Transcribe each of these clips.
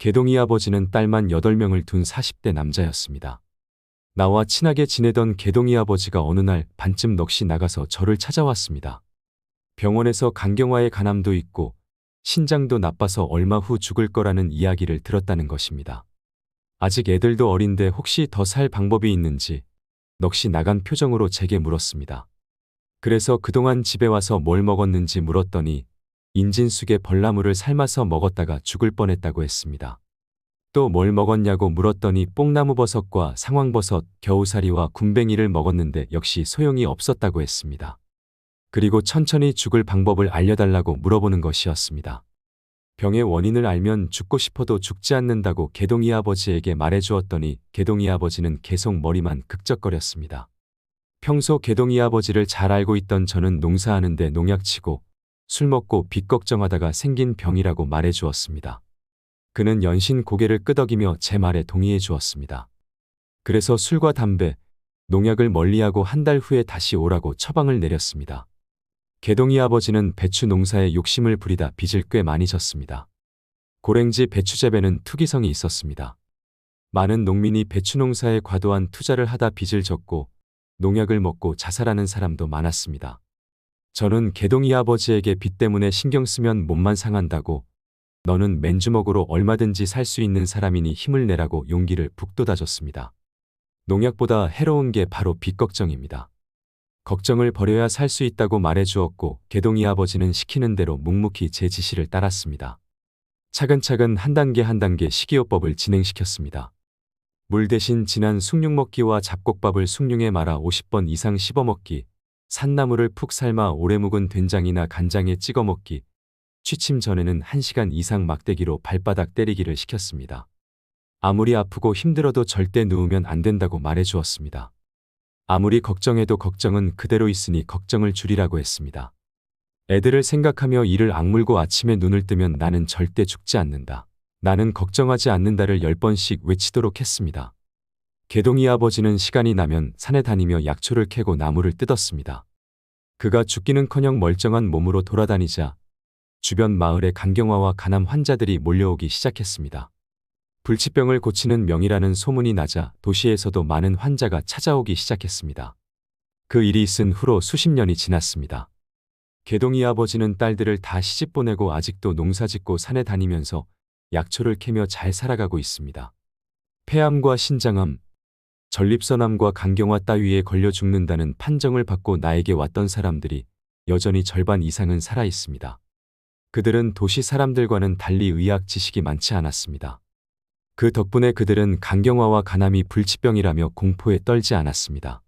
개동이 아버지는 딸만 8명을 둔 40대 남자였습니다. 나와 친하게 지내던 개동이 아버지가 어느 날 반쯤 넋이 나가서 저를 찾아왔습니다. 병원에서 간경화에 간암도 있고 신장도 나빠서 얼마 후 죽을 거라는 이야기를 들었다는 것입니다. 아직 애들도 어린데 혹시 더 살 방법이 있는지 넋이 나간 표정으로 제게 물었습니다. 그래서 그동안 집에 와서 뭘 먹었는지 물었더니 인진숙에 벌나물을 삶아서 먹었다가 죽을 뻔했다고 했습니다. 또 뭘 먹었냐고 물었더니 뽕나무버섯과 상황버섯, 겨우사리와 군뱅이를 먹었는데 역시 소용이 없었다고 했습니다. 그리고 천천히 죽을 방법을 알려달라고 물어보는 것이었습니다. 병의 원인을 알면 죽고 싶어도 죽지 않는다고 개동이 아버지에게 말해주었더니 개동이 아버지는 계속 머리만 극적거렸습니다. 평소 개동이 아버지를 잘 알고 있던 저는 농사하는데 농약치고 술 먹고 빚 걱정하다가 생긴 병이라고 말해주었습니다. 그는 연신 고개를 끄덕이며 제 말에 동의해 주었습니다. 그래서 술과 담배, 농약을 멀리하고 한 달 후에 다시 오라고 처방을 내렸습니다. 개동이 아버지는 배추 농사에 욕심을 부리다 빚을 꽤 많이 졌습니다. 고랭지 배추 재배는 투기성이 있었습니다. 많은 농민이 배추 농사에 과도한 투자를 하다 빚을 졌고 농약을 먹고 자살하는 사람도 많았습니다. 저는 개동이 아버지에게 빚 때문에 신경 쓰면 몸만 상한다고 너는 맨주먹으로 얼마든지 살 수 있는 사람이니 힘을 내라고 용기를 북돋아줬습니다. 농약보다 해로운 게 바로 빚 걱정입니다. 걱정을 버려야 살 수 있다고 말해주었고 개동이 아버지는 시키는 대로 묵묵히 제 지시를 따랐습니다. 차근차근 한 단계 한 단계 식이요법을 진행시켰습니다. 물 대신 진한 숭늉 먹기와 잡곡밥을 숭늉에 말아 50번 이상 씹어 먹기, 산나물을 푹 삶아 오래 묵은 된장이나 간장에 찍어 먹기, 취침 전에는 1시간 이상 막대기로 발바닥 때리기를 시켰습니다. 아무리 아프고 힘들어도 절대 누우면 안 된다고 말해주었습니다. 아무리 걱정해도 걱정은 그대로 있으니 걱정을 줄이라고 했습니다. 애들을 생각하며 이를 악물고 아침에 눈을 뜨면 나는 절대 죽지 않는다. 나는 걱정하지 않는다를 10번씩 외치도록 했습니다. 개동이 아버지는 시간이 나면 산에 다니며 약초를 캐고 나무를 뜯었습니다. 그가 죽기는커녕 멀쩡한 몸으로 돌아다니자 주변 마을에 간경화와 간암 환자들이 몰려오기 시작했습니다. 불치병을 고치는 명이라는 소문이 나자 도시에서도 많은 환자가 찾아오기 시작했습니다. 그 일이 있은 후로 수십 년이 지났습니다. 개동이 아버지는 딸들을 다 시집 보내고 아직도 농사짓고 산에 다니면서 약초를 캐며 잘 살아가고 있습니다. 폐암과 신장암, 전립선암과 간경화 따위에 걸려 죽는다는 판정을 받고 나에게 왔던 사람들이 여전히 절반 이상은 살아 있습니다. 그들은 도시 사람들과는 달리 의학 지식이 많지 않았습니다. 그 덕분에 그들은 간경화와 간암이 불치병이라며 공포에 떨지 않았습니다.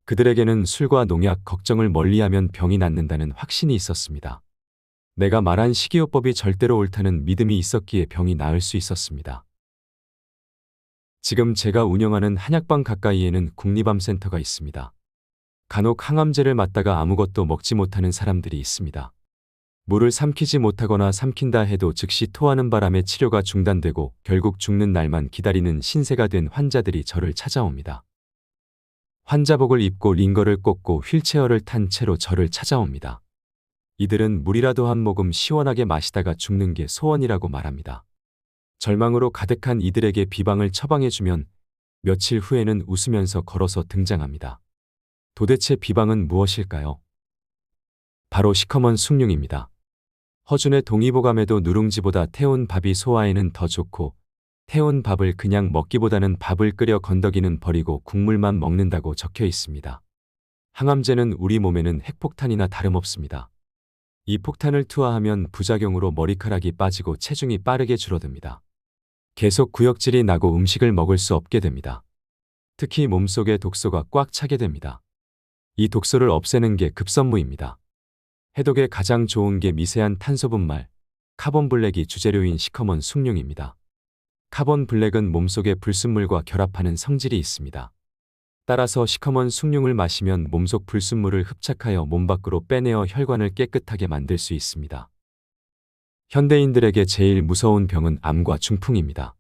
그들에게는 술과 농약 걱정을 멀리하면 병이 낫는다는 확신이 있었습니다. 내가 말한 식이요법이 절대로 옳다는 믿음이 있었기에 병이 나을 수 있었습니다. 지금 제가 운영하는 한약방 가까이에는 국립암센터가 있습니다. 간혹 항암제를 맞다가 아무것도 먹지 못하는 사람들이 있습니다. 물을 삼키지 못하거나 삼킨다 해도 즉시 토하는 바람에 치료가 중단되고 결국 죽는 날만 기다리는 신세가 된 환자들이 저를 찾아옵니다. 환자복을 입고 링거를 꽂고 휠체어를 탄 채로 저를 찾아옵니다. 이들은 물이라도 한 모금 시원하게 마시다가 죽는 게 소원이라고 말합니다. 절망으로 가득한 이들에게 비방을 처방해주면 며칠 후에는 웃으면서 걸어서 등장합니다. 도대체 비방은 무엇일까요? 바로 시커먼 숭늉입니다. 허준의 동의보감에도 누룽지보다 태운 밥이 소화에는 더 좋고 태운 밥을 그냥 먹기보다는 밥을 끓여 건더기는 버리고 국물만 먹는다고 적혀 있습니다. 항암제는 우리 몸에는 핵폭탄이나 다름없습니다. 이 폭탄을 투하하면 부작용으로 머리카락이 빠지고 체중이 빠르게 줄어듭니다. 계속 구역질이 나고 음식을 먹을 수 없게 됩니다. 특히 몸속에 독소가 꽉 차게 됩니다. 이 독소를 없애는 게 급선무입니다. 해독에 가장 좋은 게 미세한 탄소 분말, 카본 블랙이 주재료인 시커먼 숭늉입니다. 카본 블랙은 몸속의 불순물과 결합하는 성질이 있습니다. 따라서 시커먼 숭늉을 마시면 몸속 불순물을 흡착하여 몸 밖으로 빼내어 혈관을 깨끗하게 만들 수 있습니다. 현대인들에게 제일 무서운 병은 암과 중풍입니다.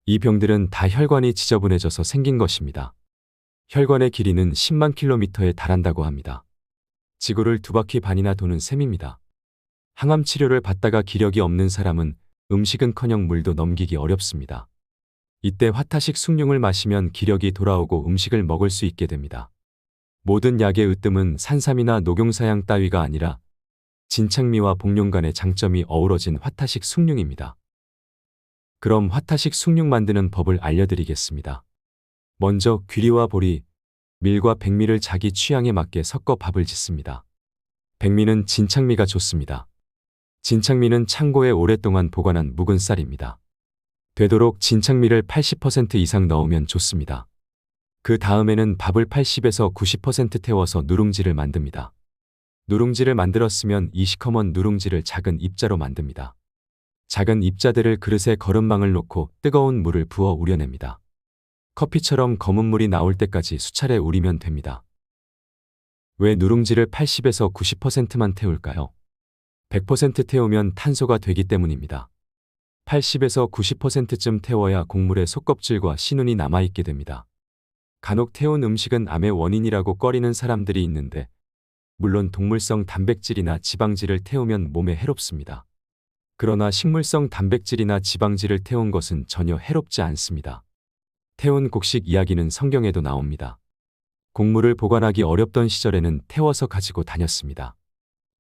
이 병들은 다 혈관이 지저분해져서 생긴 것입니다. 혈관의 길이는 10만 킬로미터에 달한다고 합니다. 지구를 2바퀴 반이나 도는 셈입니다. 항암 치료를 받다가 기력이 없는 사람은 음식은커녕 물도 넘기기 어렵습니다. 이때 화타식 숭늉을 마시면 기력이 돌아오고 음식을 먹을 수 있게 됩니다. 모든 약의 으뜸은 산삼이나 녹용사양 따위가 아니라 진창미와 복룡 간의 장점이 어우러진 화타식 숭늉입니다. 그럼 화타식 숭늉 만드는 법을 알려드리겠습니다. 먼저 귀리와 보리, 밀과 백미를 자기 취향에 맞게 섞어 밥을 짓습니다. 백미는 진창미가 좋습니다. 진창미는 창고에 오랫동안 보관한 묵은 쌀입니다. 되도록 진창미를 80% 이상 넣으면 좋습니다. 그 다음에는 밥을 80에서 90% 태워서 누룽지를 만듭니다. 누룽지를 만들었으면 이 시커먼 누룽지를 작은 입자로 만듭니다. 작은 입자들을 그릇에 거름망을 놓고 뜨거운 물을 부어 우려냅니다. 커피처럼 검은 물이 나올 때까지 수차례 우리면 됩니다. 왜 누룽지를 80에서 90%만 태울까요? 100% 태우면 탄소가 되기 때문입니다. 80에서 90%쯤 태워야 곡물의 속껍질과 신운이 남아있게 됩니다. 간혹 태운 음식은 암의 원인이라고 꺼리는 사람들이 있는데 물론 동물성 단백질이나 지방질을 태우면 몸에 해롭습니다. 그러나 식물성 단백질이나 지방질을 태운 것은 전혀 해롭지 않습니다. 태운 곡식 이야기는 성경에도 나옵니다. 곡물을 보관하기 어렵던 시절에는 태워서 가지고 다녔습니다.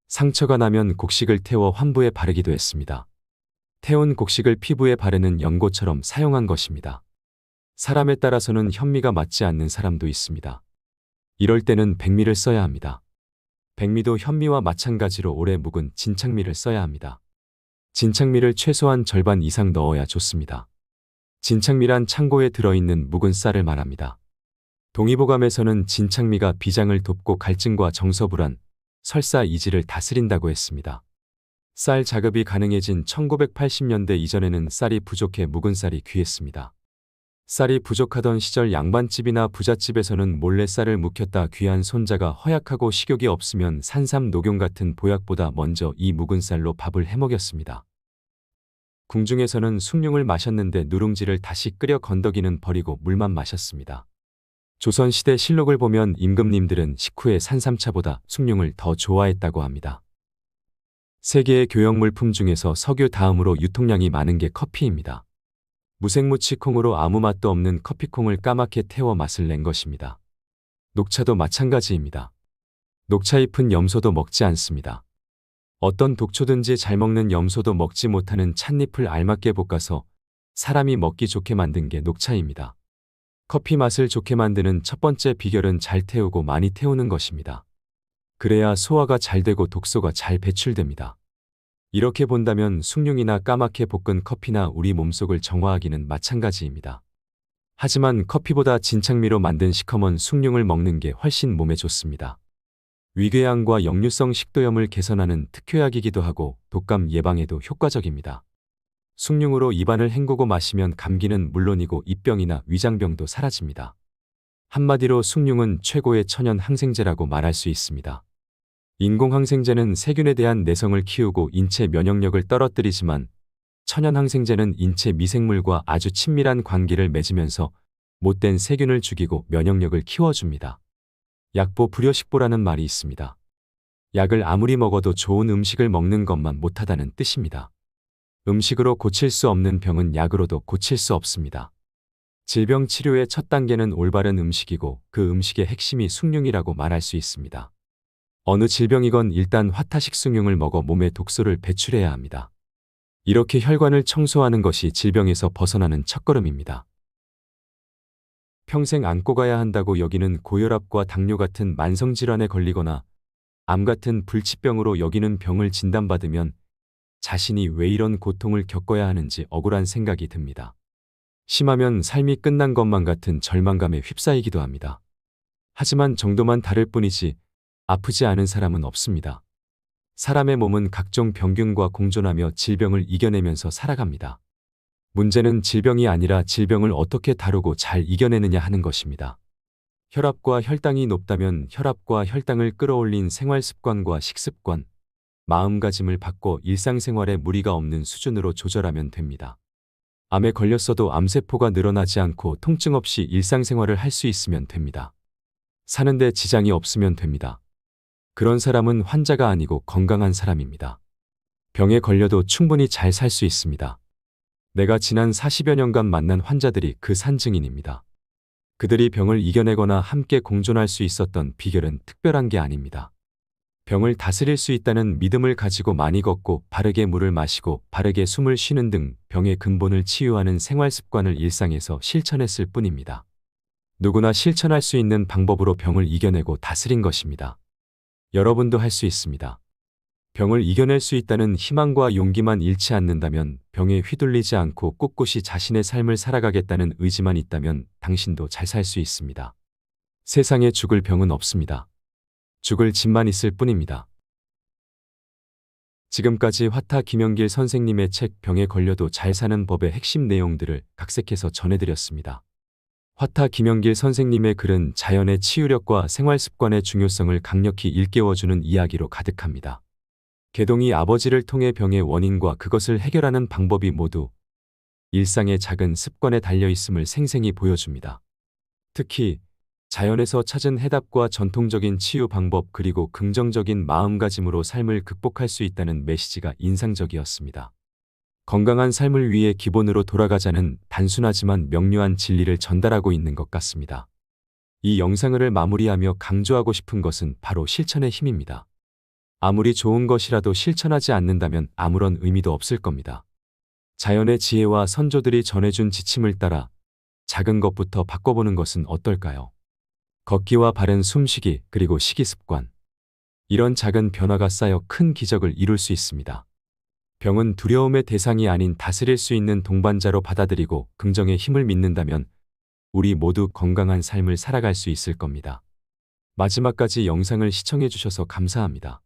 상처가 나면 곡식을 태워 환부에 바르기도 했습니다. 태운 곡식을 피부에 바르는 연고처럼 사용한 것입니다. 사람에 따라서는 현미가 맞지 않는 사람도 있습니다. 이럴 때는 백미를 써야 합니다. 백미도 현미와 마찬가지로 오래 묵은 진창미를 써야 합니다. 진창미를 최소한 절반 이상 넣어야 좋습니다. 진창미란 창고에 들어있는 묵은 쌀을 말합니다. 동의보감에서는 진창미가 비장을 돕고 갈증과 정서불안, 설사 이지를 다스린다고 했습니다. 쌀 자급이 가능해진 1980년대 이전에는 쌀이 부족해 묵은 쌀이 귀했습니다. 쌀이 부족하던 시절 양반집이나 부잣집에서는 몰래 쌀을 묵혔다 귀한 손자가 허약하고 식욕이 없으면 산삼 녹용 같은 보약보다 먼저 이 묵은 쌀로 밥을 해먹였습니다. 궁중에서는 숭늉을 마셨는데 누룽지를 다시 끓여 건더기는 버리고 물만 마셨습니다. 조선시대 실록을 보면 임금님들은 식후에 산삼차보다 숭늉을 더 좋아했다고 합니다. 세계의 교역물품 중에서 석유 다음으로 유통량이 많은 게 커피입니다. 무생무치콩으로 아무 맛도 없는 커피콩을 까맣게 태워 맛을 낸 것입니다. 녹차도 마찬가지입니다. 녹차잎은 염소도 먹지 않습니다. 어떤 독초든지 잘 먹는 염소도 먹지 못하는 찻잎을 알맞게 볶아서 사람이 먹기 좋게 만든 게 녹차입니다. 커피 맛을 좋게 만드는 첫 번째 비결은 잘 태우고 많이 태우는 것입니다. 그래야 소화가 잘 되고 독소가 잘 배출됩니다. 이렇게 본다면 숭늉이나 까맣게 볶은 커피나 우리 몸속을 정화하기는 마찬가지입니다. 하지만 커피보다 진창미로 만든 시커먼 숭늉을 먹는 게 훨씬 몸에 좋습니다. 위궤양과 역류성 식도염을 개선하는 특효약이기도 하고 독감 예방에도 효과적입니다. 숭늉으로 입안을 헹구고 마시면 감기는 물론이고 입병이나 위장병도 사라집니다. 한마디로 숭늉은 최고의 천연 항생제라고 말할 수 있습니다. 인공항생제는 세균에 대한 내성을 키우고 인체 면역력을 떨어뜨리지만 천연항생제는 인체 미생물과 아주 친밀한 관계를 맺으면서 못된 세균을 죽이고 면역력을 키워줍니다. 약보 불효식보라는 말이 있습니다. 약을 아무리 먹어도 좋은 음식을 먹는 것만 못하다는 뜻입니다. 음식으로 고칠 수 없는 병은 약으로도 고칠 수 없습니다. 질병 치료의 첫 단계는 올바른 음식이고 그 음식의 핵심이 숭늉이라고 말할 수 있습니다. 어느 질병이건 일단 화타식 숭늉을 먹어 몸에 독소를 배출해야 합니다. 이렇게 혈관을 청소하는 것이 질병에서 벗어나는 첫걸음입니다. 평생 안고 가야 한다고 여기는 고혈압과 당뇨 같은 만성질환에 걸리거나 암 같은 불치병으로 여기는 병을 진단받으면 자신이 왜 이런 고통을 겪어야 하는지 억울한 생각이 듭니다. 심하면 삶이 끝난 것만 같은 절망감에 휩싸이기도 합니다. 하지만 정도만 다를 뿐이지 아프지 않은 사람은 없습니다. 사람의 몸은 각종 병균과 공존하며 질병을 이겨내면서 살아갑니다. 문제는 질병이 아니라 질병을 어떻게 다루고 잘 이겨내느냐 하는 것입니다. 혈압과 혈당이 높다면 혈압과 혈당을 끌어올린 생활습관과 식습관, 마음가짐을 바꿔 일상생활에 무리가 없는 수준으로 조절하면 됩니다. 암에 걸렸어도 암세포가 늘어나지 않고 통증 없이 일상생활을 할 수 있으면 됩니다. 사는데 지장이 없으면 됩니다. 그런 사람은 환자가 아니고 건강한 사람입니다. 병에 걸려도 충분히 잘 살 수 있습니다. 내가 지난 40여 년간 만난 환자들이 그 산증인입니다. 그들이 병을 이겨내거나 함께 공존할 수 있었던 비결은 특별한 게 아닙니다. 병을 다스릴 수 있다는 믿음을 가지고 많이 걷고 바르게 물을 마시고 바르게 숨을 쉬는 등 병의 근본을 치유하는 생활 습관을 일상에서 실천했을 뿐입니다. 누구나 실천할 수 있는 방법으로 병을 이겨내고 다스린 것입니다. 여러분도 할 수 있습니다. 병을 이겨낼 수 있다는 희망과 용기만 잃지 않는다면, 병에 휘둘리지 않고 꿋꿋이 자신의 삶을 살아가겠다는 의지만 있다면 당신도 잘 살 수 있습니다. 세상에 죽을 병은 없습니다. 죽을 짐만 있을 뿐입니다. 지금까지 화타 김영길 선생님의 책 병에 걸려도 잘 사는 법의 핵심 내용들을 각색해서 전해드렸습니다. 화타 김영길 선생님의 글은 자연의 치유력과 생활 습관의 중요성을 강력히 일깨워주는 이야기로 가득합니다. 개동이 아버지를 통해 병의 원인과 그것을 해결하는 방법이 모두 일상의 작은 습관에 달려 있음을 생생히 보여줍니다. 특히 자연에서 찾은 해답과 전통적인 치유 방법, 그리고 긍정적인 마음가짐으로 삶을 극복할 수 있다는 메시지가 인상적이었습니다. 건강한 삶을 위해 기본으로 돌아가자는 단순하지만 명료한 진리를 전달하고 있는 것 같습니다. 이 영상을 마무리하며 강조하고 싶은 것은 바로 실천의 힘입니다. 아무리 좋은 것이라도 실천하지 않는다면 아무런 의미도 없을 겁니다. 자연의 지혜와 선조들이 전해준 지침을 따라 작은 것부터 바꿔보는 것은 어떨까요? 걷기와 바른 숨쉬기, 그리고 식이습관. 이런 작은 변화가 쌓여 큰 기적을 이룰 수 있습니다. 병은 두려움의 대상이 아닌 다스릴 수 있는 동반자로 받아들이고 긍정의 힘을 믿는다면 우리 모두 건강한 삶을 살아갈 수 있을 겁니다. 마지막까지 영상을 시청해 주셔서 감사합니다.